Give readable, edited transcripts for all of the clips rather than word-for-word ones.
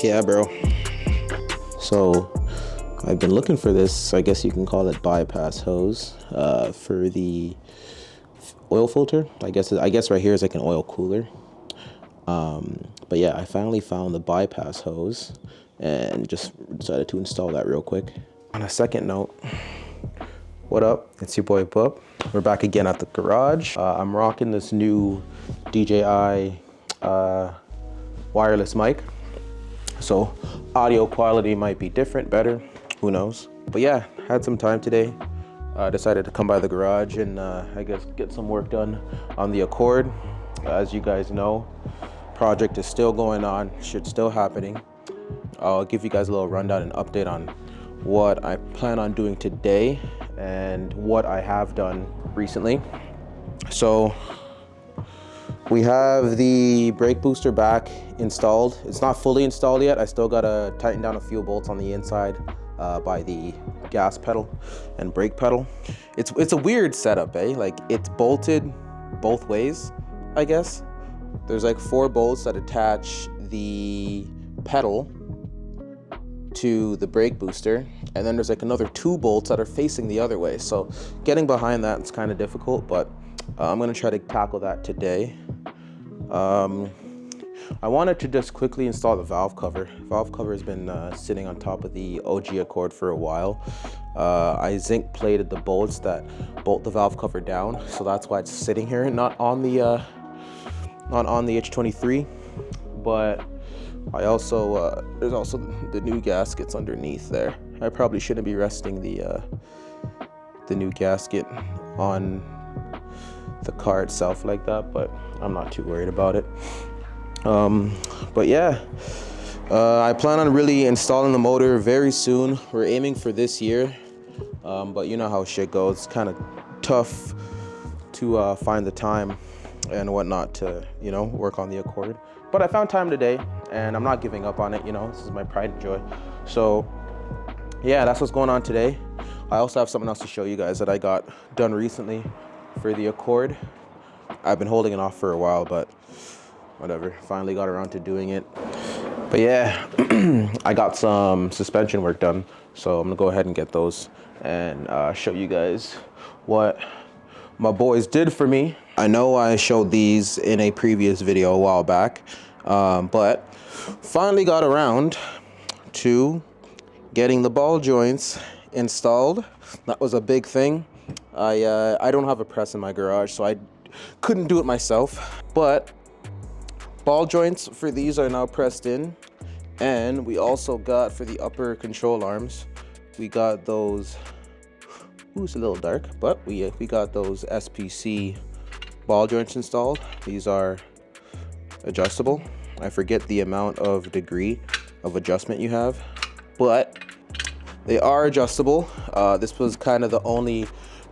Yeah, bro. So I've been looking for this, I guess you can call it bypass hose, for the oil filter. I guess right here is like an oil cooler. But yeah, I finally found the bypass hose and just decided to install that real quick. On a second note, what up? It's your boy Bub. We're back again at the garage. I'm rocking this new DJI wireless mic. So audio quality might be different, better, who knows? But yeah, had some time today. Decided to come by the garage and I guess get some work done on the Accord. As you guys know, project is still going on, shit's still happening. I'll give you guys a little rundown and update on what I plan on doing today and what I have done recently. So we have the brake booster back installed. It's not fully installed yet. I still gotta tighten down a few bolts on the inside by the gas pedal and brake pedal. It's a weird setup, eh? Like it's bolted both ways, I guess. There's like 4 bolts that attach the pedal to the brake booster, and then there's like another 2 bolts that are facing the other way. So getting behind that is kind of difficult, but I'm gonna try to tackle that today. I wanted to just quickly install the valve cover. Valve cover has been sitting on top of the OG Accord for a while. I zinc plated the bolts that bolt the valve cover down, so that's why it's sitting here, not on the H23. But I also there's also the new gaskets underneath there. I probably shouldn't be resting the new gasket on the car itself like that, but I'm not too worried about it. But yeah, I plan on really installing the motor very soon. We're aiming for this year, but you know how shit goes. It's kind of tough to find the time and whatnot to, you know, work on the Accord. But I found time today, and I'm not giving up on it. You know, this is my pride and joy. So yeah, that's what's going on today. I also have something else to show you guys that I got done recently for the Accord. I've been holding it off for a while, but whatever, finally got around to doing it. But yeah, I got some suspension work done, so I'm gonna go ahead and get those and show you guys what my boys did for me. I know I showed these in a previous video a while back, but finally got around to getting the ball joints installed. That was a big thing. I don't have a press in my garage, so I couldn't do it myself, but ball joints for these are now pressed in. And we also got, for the upper control arms, we got those, ooh, it's a little dark, but we got those SPC ball joints installed. These are adjustable. I forget the amount of degree of adjustment you have, but they are adjustable. This was kind of the only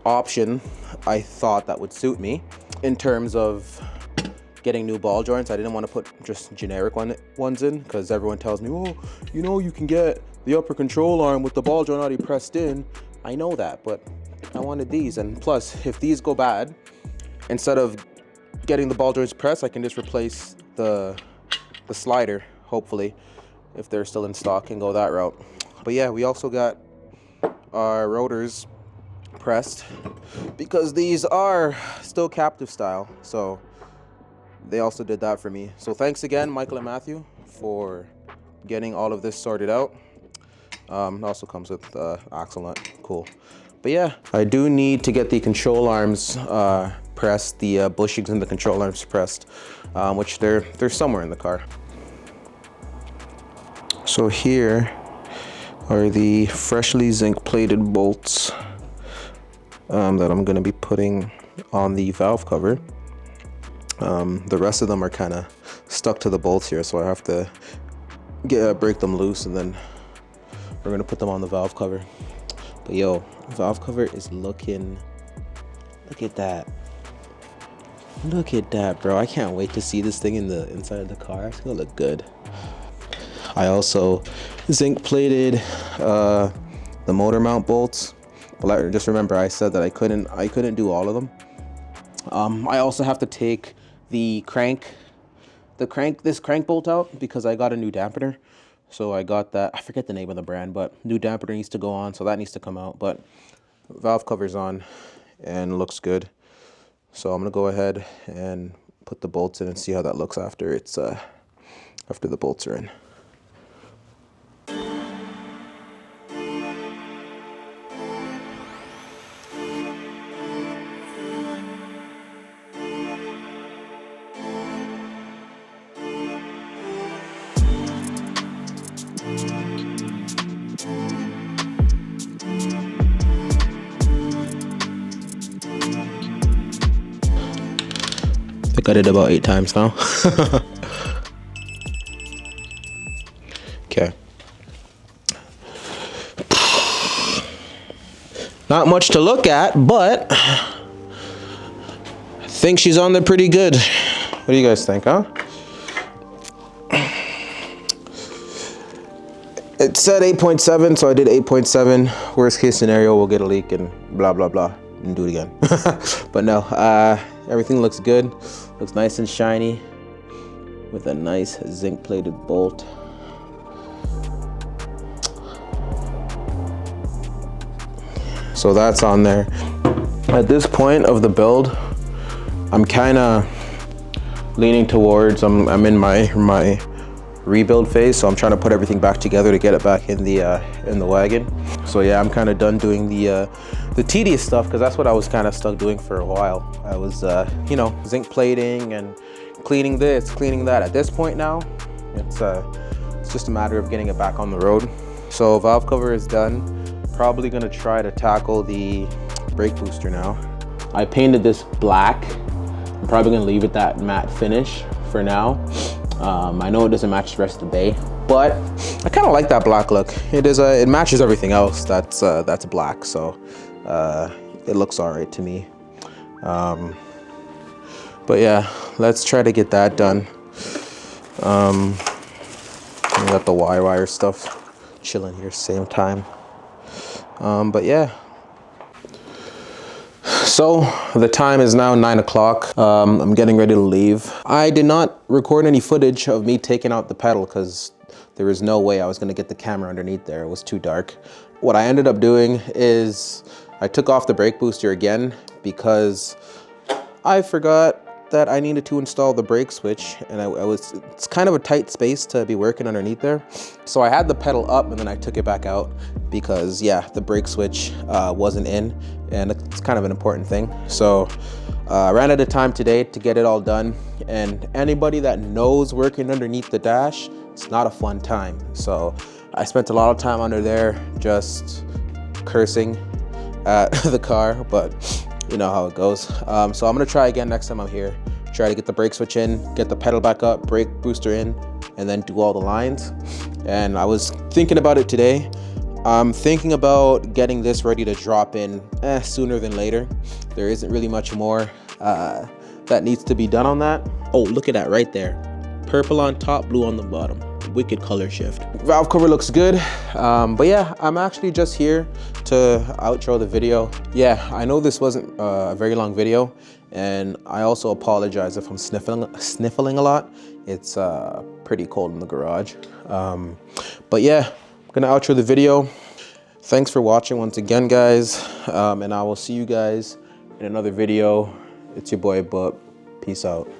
option I thought that would suit me in terms of getting new ball joints. I didn't want to put just generic ones in, because everyone tells me, well, you know, you can get the upper control arm with the ball joint already pressed in. I know that, but I wanted these. And plus, if these go bad, instead of getting the ball joints pressed, I can just replace the slider, hopefully, if they're still in stock, and go that route. But yeah, we also got our rotors pressed, because these are still captive style, so they also did that for me. So thanks again, Michael and Matthew, for getting all of this sorted out. It also comes with axle nut, cool. But yeah, I do need to get the control arms pressed, the bushings in the control arms pressed, which they're somewhere in the car. So here are the freshly zinc plated bolts that I'm gonna be putting on the valve cover. The rest of them are kind of stuck to the bolts here, so I have to break them loose, and then we're gonna put them on the valve cover. But yo, valve cover is looking, look at that. Look at that, bro. I can't wait to see this thing in the inside of the car. It's gonna look good. I also zinc plated the motor mount bolts. But just remember, I said that I couldn't do all of them. I also have to take this crank bolt out, because I got a new dampener. So I got that. I forget the name of the brand, but new dampener needs to go on, so that needs to come out. But valve cover's on and looks good. So I'm gonna go ahead and put the bolts in and see how that looks after it's after the bolts are in. I think I did about 8 times now. Okay. Not much to look at, but I think she's on there pretty good. What do you guys think, huh? It said 8.7, so I did 8.7. Worst case scenario, we'll get a leak and blah, blah, blah, and do it again. But no, everything looks good. Looks nice and shiny with a nice zinc plated bolt. So that's on there. At this point of the build, I'm kind of leaning towards, I'm in my rebuild phase, so I'm trying to put everything back together to get it back in the wagon. So yeah, I'm kind of done doing the tedious stuff, because that's what I was kind of stuck doing for a while. I was you know, zinc plating and cleaning this, cleaning that. At this point now, it's just a matter of getting it back on the road. So valve cover is done. Probably gonna try to tackle the brake booster now. I painted this black. I'm probably gonna leave it that matte finish for now. I know it doesn't match the rest of the bay, but I kind of like that black look. It is it matches everything else that's black, so it looks all right to me. But yeah, let's try to get that done. We got the wire stuff chilling here same time. But yeah. So the time is now 9 o'clock. I'm getting ready to leave. I did not record any footage of me taking out the pedal because there was no way I was gonna get the camera underneath there. It was too dark. What I ended up doing is I took off the brake booster again because I forgot that I needed to install the brake switch, and it's kind of a tight space to be working underneath there. So I had the pedal up and then I took it back out because yeah, the brake switch wasn't in, and it's kind of an important thing. So I ran out of time today to get it all done, and anybody that knows working underneath the dash, it's not a fun time. So I spent a lot of time under there just cursing at the car, but you know how it goes. So I'm gonna try again next time I'm here. Try to get the brake switch in, get the pedal back up, brake booster in, and then do all the lines. And I was thinking about it today. I'm thinking about getting this ready to drop in sooner than later. There isn't really much more that needs to be done on that. Oh, look at that right there. Purple on top, blue on the bottom. Wicked color shift. Valve cover looks good. But yeah, I'm actually just here to outro the video. Yeah, I know this wasn't a very long video, and I also apologize if I'm sniffling a lot. It's pretty cold in the garage. But yeah, I'm gonna outro the video. Thanks for watching once again, guys, and I will see you guys in another video. It's your boy Bup. Peace out.